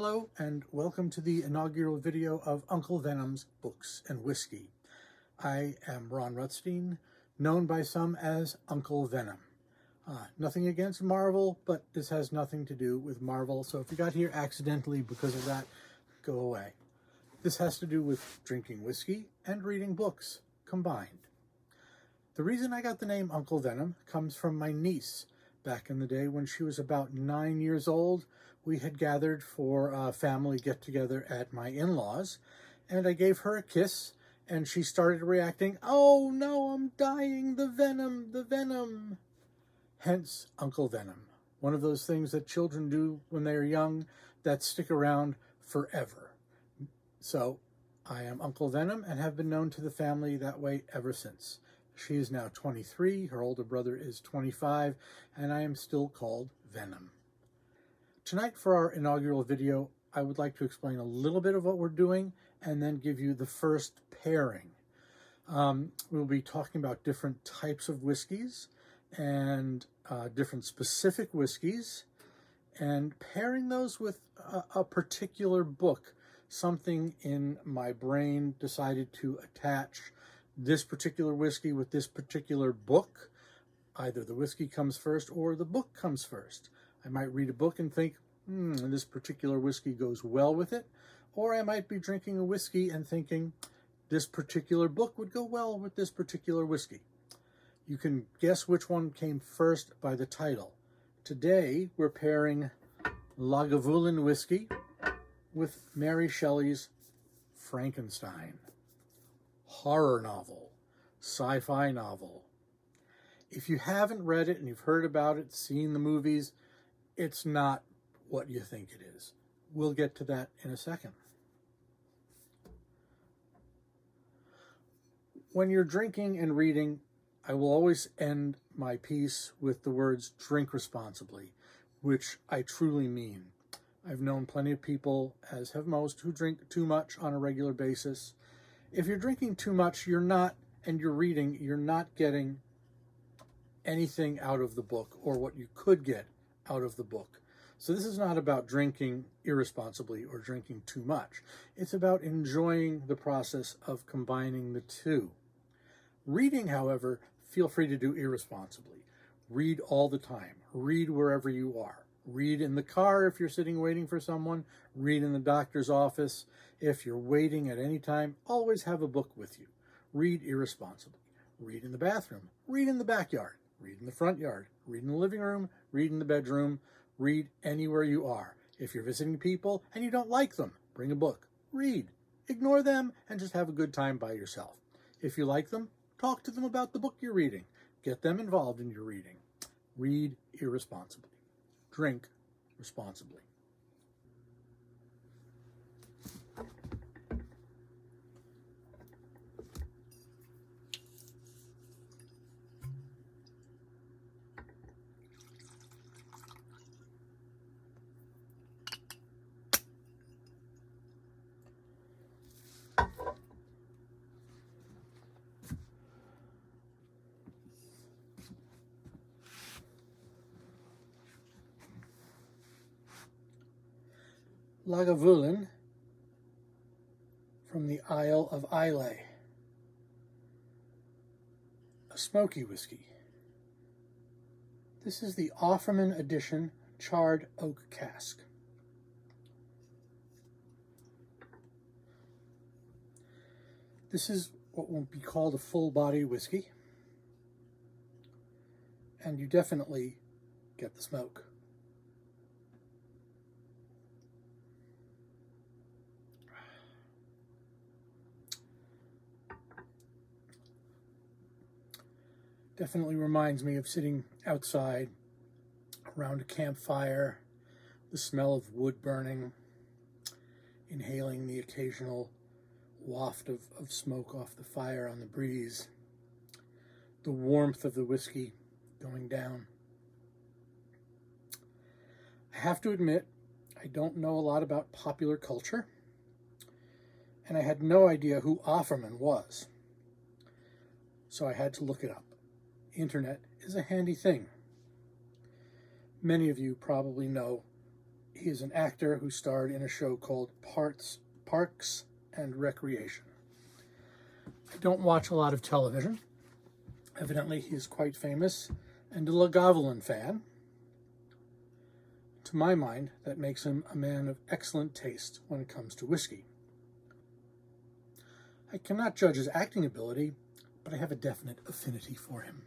Hello and welcome to the inaugural video of Uncle Venom's Books and Whiskey. I am Ron Rutstein, known by some as Uncle Venom. Nothing against Marvel, but this has nothing to do with Marvel, so if you got here accidentally because of that, go away. This has to do with drinking whiskey and reading books combined. The reason I got the name Uncle Venom comes from my niece. Back in the day when she was about 9 years old, we had gathered for a family get-together at my in-laws, and I gave her a kiss, and she started reacting, "Oh no, I'm dying, the venom, the venom." Hence, Uncle Venom. One of those things that children do when they are young that stick around forever. So, I am Uncle Venom and have been known to the family that way ever since. She is now 23, her older brother is 25, and I am still called Venom. Tonight for our inaugural video, I would like to explain a little bit of what we're doing and then give you the first pairing. We'll be talking about different types of whiskeys and different specific whiskeys and pairing those with a particular book. Something in my brain decided to attach this particular whiskey with this particular book. Either the whiskey comes first or the book comes first. I might read a book and think, this particular whiskey goes well with it. Or I might be drinking a whiskey and thinking, this particular book would go well with this particular whiskey. You can guess which one came first by the title. Today, we're pairing Lagavulin whiskey with Mary Shelley's Frankenstein. Horror novel, sci-fi novel. If you haven't read it and you've heard about it, seen the movies, it's not what you think it is. We'll get to that in a second. When you're drinking and reading, I will always end my piece with the words drink responsibly, which I truly mean. I've known plenty of people, as have most, who drink too much on a regular basis. If you're drinking too much, and you're reading, you're not getting anything out of the book or what you could get out of the book. So this is not about drinking irresponsibly or drinking too much. It's about enjoying the process of combining the two. Reading, however, feel free to do irresponsibly. Read all the time. Read wherever you are. Read in the car if you're sitting waiting for someone. Read in the doctor's office. If you're waiting at any time, always have a book with you. Read irresponsibly. Read in the bathroom. Read in the backyard. Read in the front yard. Read in the living room. Read in the bedroom. Read anywhere you are. If you're visiting people and you don't like them, bring a book. Read. Ignore them and just have a good time by yourself. If you like them, talk to them about the book you're reading. Get them involved in your reading. Read irresponsibly. Drink responsibly. Lagavulin from the Isle of Islay, a smoky whiskey. This is the Offerman Edition charred oak cask. This is what will be called a full-body whiskey, and you definitely get the smoke. Definitely reminds me of sitting outside around a campfire, the smell of wood burning, inhaling the occasional waft of smoke off the fire on the breeze, the warmth of the whiskey going down. I have to admit, I don't know a lot about popular culture, and I had no idea who Offerman was, so I had to look it up. Internet is a handy thing. Many of you probably know He is an actor who starred in a show called Parks and Recreation. I don't watch a lot of television. Evidently, he is quite famous and a Lagavulin fan. To my mind, that makes him a man of excellent taste when it comes to whiskey. I cannot judge his acting ability, but I have a definite affinity for him.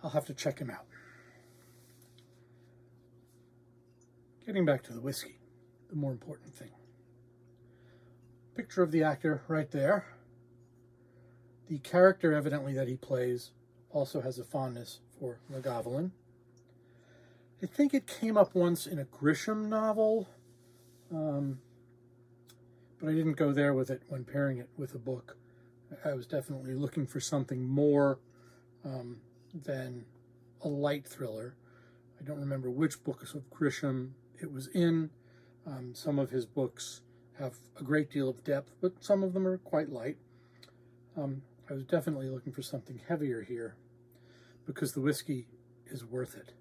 I'll have to check him out. Getting back to the whiskey, the more important thing. Picture of the actor right there. The character, evidently, that he plays also has a fondness for Lagavulin. I think it came up once in a Grisham novel, but I didn't go there with it when pairing it with a book. I was definitely looking for something more than a light thriller. I don't remember which books of Grisham it was in. Some of his books have a great deal of depth, but some of them are quite light. I was definitely looking for something heavier here because the whiskey is worth it.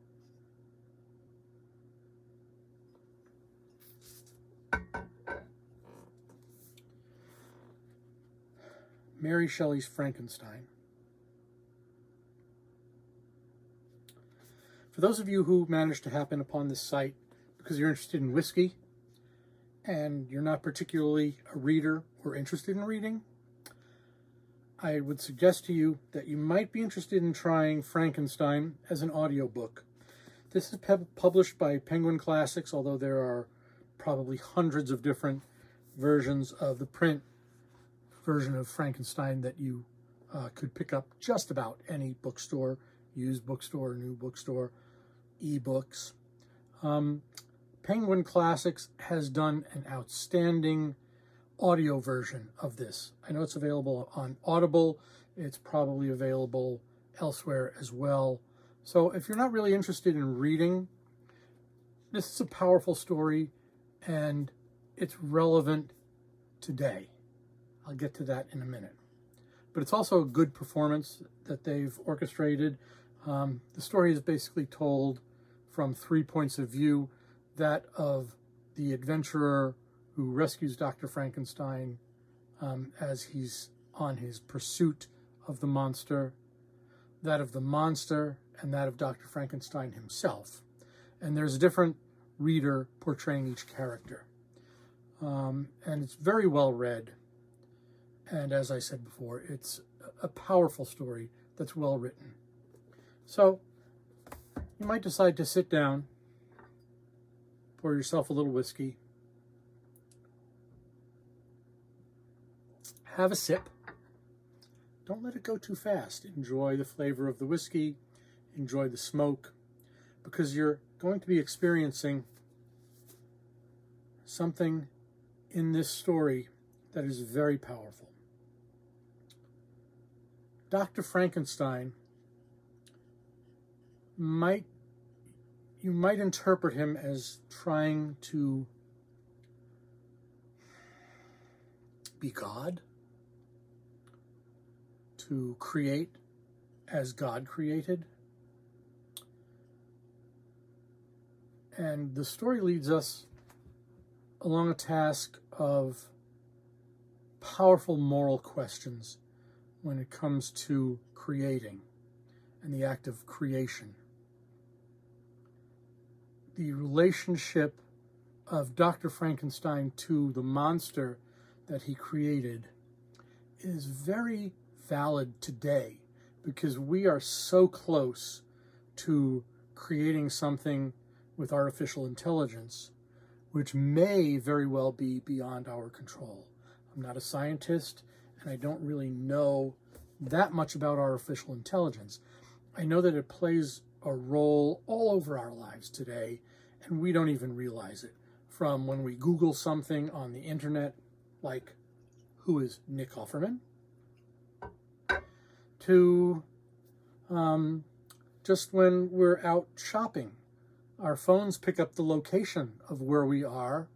Mary Shelley's Frankenstein. For those of you who managed to happen upon this site because you're interested in whiskey and you're not particularly a reader or interested in reading, I would suggest to you that you might be interested in trying Frankenstein as an audiobook. This is published by Penguin Classics, although there are probably hundreds of different versions of the print version of Frankenstein that you could pick up just about any bookstore, used bookstore, new bookstore, ebooks. Penguin Classics has done an outstanding audio version of this. I know it's available on Audible. It's probably available elsewhere as well. So if you're not really interested in reading, this is a powerful story and it's relevant today. I'll get to that in a minute. But it's also a good performance that they've orchestrated. The story is basically told from 3 points of view: that of the adventurer who rescues Dr. Frankenstein as he's on his pursuit of the monster, that of the monster, and that of Dr. Frankenstein himself. And there's a different reader portraying each character. And it's very well read. And as I said before, it's a powerful story that's well written. So you might decide to sit down, pour yourself a little whiskey, have a sip. Don't let it go too fast. Enjoy the flavor of the whiskey, enjoy the smoke, because you're going to be experiencing something in this story that is very powerful. Dr. Frankenstein you might interpret him as trying to be God, to create as God created. And the story leads us along a task of powerful moral questions when it comes to creating and the act of creation. The relationship of Dr. Frankenstein to the monster that he created is very valid today because we are so close to creating something with artificial intelligence, which may very well be beyond our control. I'm not a scientist, and I don't really know that much about artificial intelligence. I know that it plays a role all over our lives today, and we don't even realize it. From when we Google something on the internet, like, who is Nick Offerman? To just when we're out shopping. Our phones pick up the location of where we are,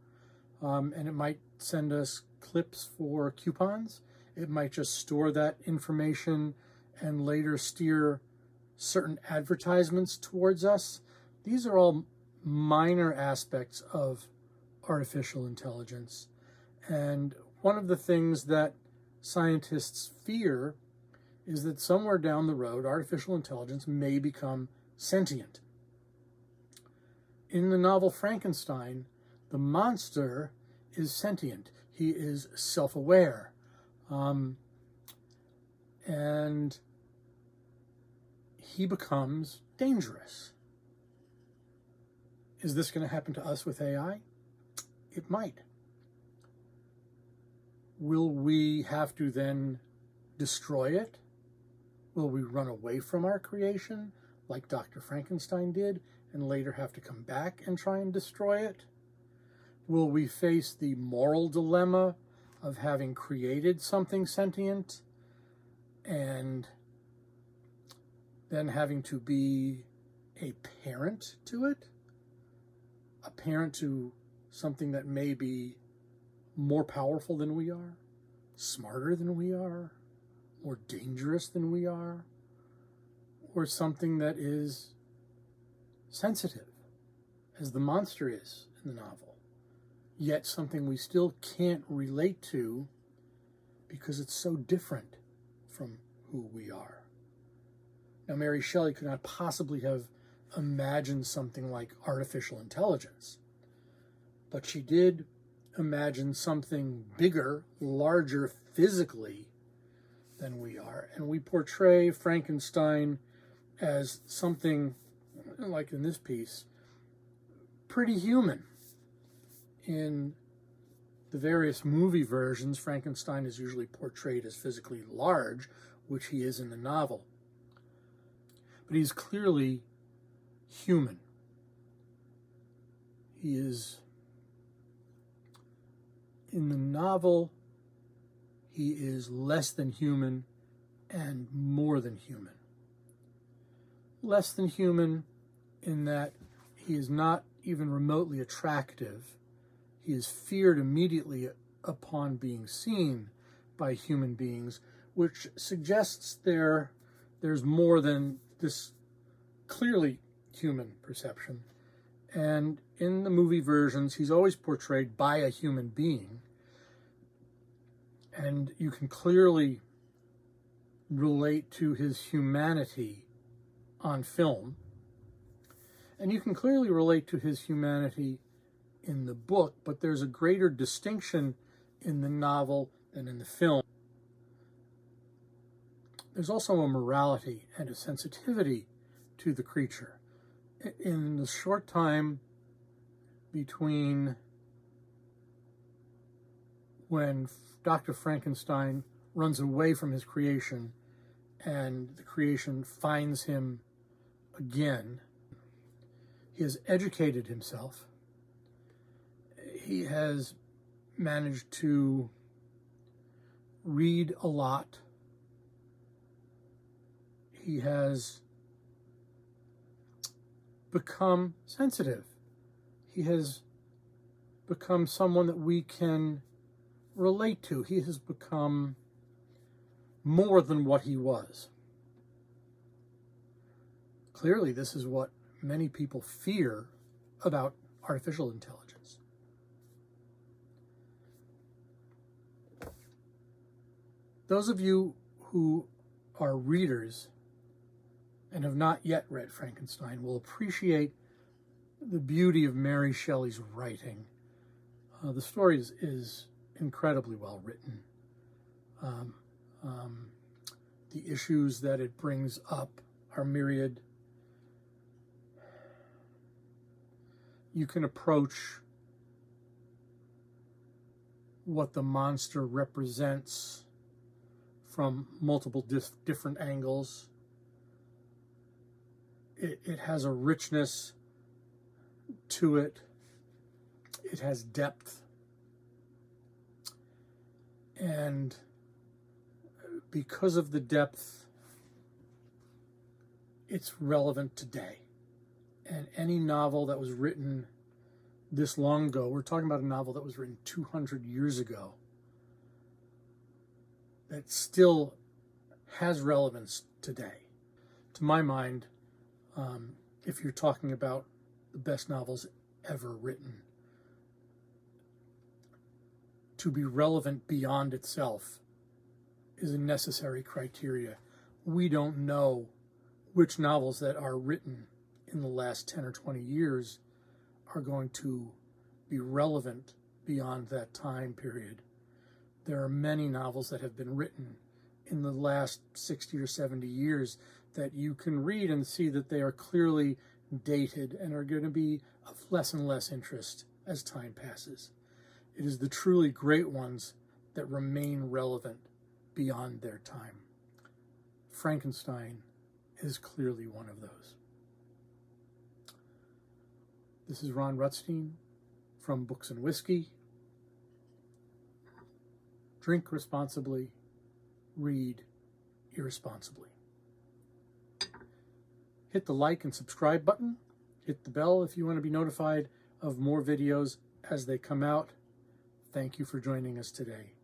and it might send us clips for coupons. It might just store that information and later steer certain advertisements towards us. These are all minor aspects of artificial intelligence. And one of the things that scientists fear is that somewhere down the road, artificial intelligence may become sentient. In the novel Frankenstein, the monster is sentient. He is self-aware. And he becomes dangerous. Is this going to happen to us with AI? It might. Will we have to then destroy it? Will we run away from our creation like Dr. Frankenstein did and later have to come back and try and destroy it? Will we face the moral dilemma of having created something sentient and then having to be a parent to it? A parent to something that may be more powerful than we are, smarter than we are, more dangerous than we are, or something that is sensitive, as the monster is in the novel, yet something we still can't relate to because it's so different from who we are. Now, Mary Shelley could not possibly have imagined something like artificial intelligence, but she did imagine something bigger, larger physically than we are. And we portray Frankenstein as something, like in this piece, pretty human. In the various movie versions, Frankenstein is usually portrayed as physically large, which he is in the novel. But he's clearly human. He is, in the novel, he is less than human and more than human. Less than human in that he is not even remotely attractive. He is feared immediately upon being seen by human beings, which suggests there's more than this clearly human perception. And in the movie versions, he's always portrayed by a human being. And you can clearly relate to his humanity on film. And you can clearly relate to his humanity in the book, but there's a greater distinction in the novel than in the film. There's also a morality and a sensitivity to the creature. In the short time between when Dr. Frankenstein runs away from his creation and the creation finds him again, he has educated himself. He has managed to read a lot. He has become sensitive. He has become someone that we can relate to. He has become more than what he was. Clearly, this is what many people fear about artificial intelligence. Those of you who are readers and have not yet read Frankenstein will appreciate the beauty of Mary Shelley's writing. The story is incredibly well written. The issues that it brings up are myriad. You can approach what the monster represents from multiple different angles. It has a richness to it. It has depth. And because of the depth, it's relevant today. And any novel that was written this long ago, we're talking about a novel that was written 200 years ago, that still has relevance today. To my mind, if you're talking about the best novels ever written. To be relevant beyond itself is a necessary criteria. We don't know which novels that are written in the last 10 or 20 years are going to be relevant beyond that time period. There are many novels that have been written in the last 60 or 70 years that you can read and see that they are clearly dated and are going to be of less and less interest as time passes. It is the truly great ones that remain relevant beyond their time. Frankenstein is clearly one of those. This is Ron Rutstein from Books and Whiskey. Drink responsibly, read irresponsibly. Hit the like and subscribe button. Hit the bell if you want to be notified of more videos as they come out. Thank you for joining us today.